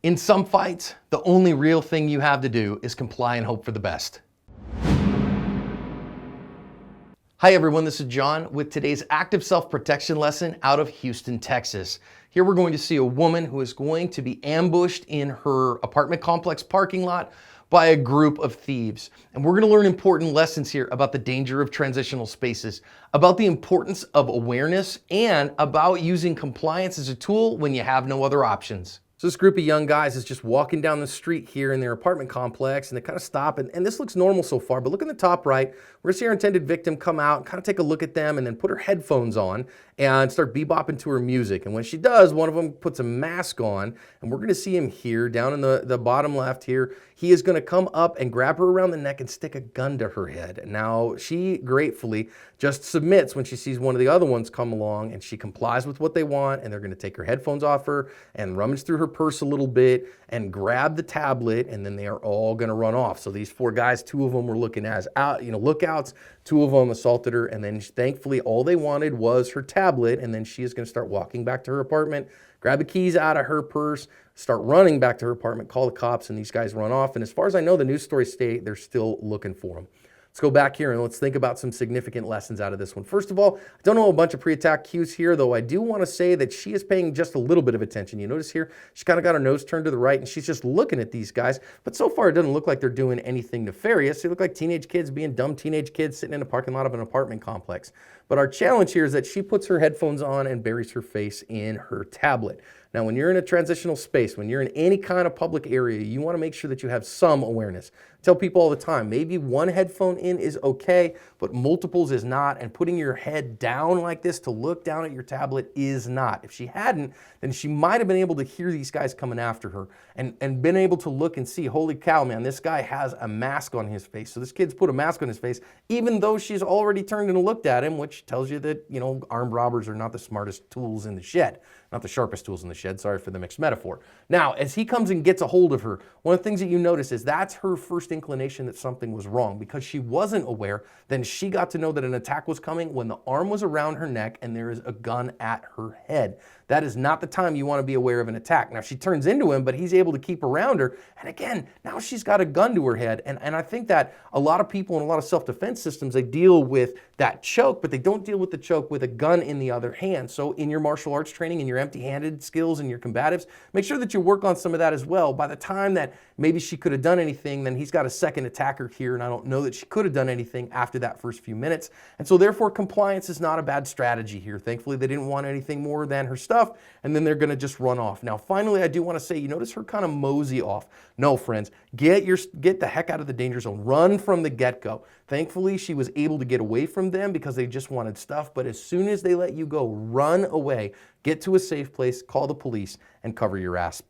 In some fights, the only real thing you have to do is comply and hope for the best. Hi everyone, this is John with today's active self-protection lesson out of Houston, Texas. Here we're going to see a woman who is going to be ambushed in her apartment complex parking lot by a group of thieves. And we're going to learn important lessons here about the danger of transitional spaces, about the importance of awareness, and about using compliance as a tool when you have no other options. So this group of young guys is just walking down the street here in their apartment complex, and they kind of stop, and this looks normal so far, but look in the top right, we're gonna see our intended victim come out and kind of take a look at them and then put her headphones on and start bebopping to her music. And when she does, one of them puts a mask on, and we're gonna see him here down in the bottom left here. He is gonna come up and grab her around the neck and stick a gun to her head. Now, she gratefully just submits when she sees one of the other ones come along, and she complies with what they want, and they're gonna take her headphones off her and rummage through her purse a little bit and grab the tablet, and then they are all gonna run off. So these four guys, two of them were looking as lookouts, two of them assaulted her, and then thankfully all they wanted was her tablet, and then she is gonna start walking back to her apartment, grab the keys out of her purse, start running back to her apartment, call the cops, and these guys run off. And as far as I know, the news stories state they're still looking for them. Let's go back here and let's think about some significant lessons out of this one. First of all, I don't know a bunch of pre-attack cues here, though I do want to say that she is paying just a little bit of attention. You notice here, she kind of got her nose turned to the right, and she's just looking at these guys. But so far, it doesn't look like they're doing anything nefarious. They look like teenage kids being dumb teenage kids sitting in a parking lot of an apartment complex. But our challenge here is that she puts her headphones on and buries her face in her tablet. Now, when you're in a transitional space, when you're in any kind of public area, you want to make sure that you have some awareness. I tell people all the time, maybe one headphone in is okay, but multiples is not, and putting your head down like this to look down at your tablet is not. If she hadn't, then she might have been able to hear these guys coming after her and been able to look and see, holy cow, man, this guy has a mask on his face. So this kid's put a mask on his face, even though she's already turned and looked at him, which tells you that, armed robbers are not the smartest tools in the shed. Not the sharpest tools in the shed, sorry for the mixed metaphor. Now, as he comes and gets a hold of her, one of the things that you notice is that's her first inclination that something was wrong. Because she wasn't aware, then she got to know that an attack was coming when the arm was around her neck and there is a gun at her head. That is not the time you want to be aware of an attack. Now, she turns into him, but he's able to keep around her. And again, now she's got a gun to her head. And I think that a lot of people in a lot of self-defense systems, they deal with that choke, but they don't deal with the choke with a gun in the other hand. So in your martial arts training, in your empty-handed skills and your combatives, make sure that you work on some of that as well. By the time that maybe she could have done anything, then he's got a second attacker here, and I don't know that she could have done anything after that first few minutes. And so therefore, compliance is not a bad strategy here. Thankfully, they didn't want anything more than her stuff, and then they're gonna just run off. Now, finally, I do wanna say, you notice her kind of mosey off. No, friends, get the heck out of the danger zone. Run from the get-go. Thankfully, she was able to get away from them because they just wanted stuff, but as soon as they let you go, run away, get to a safe place, call the police, and cover your ass.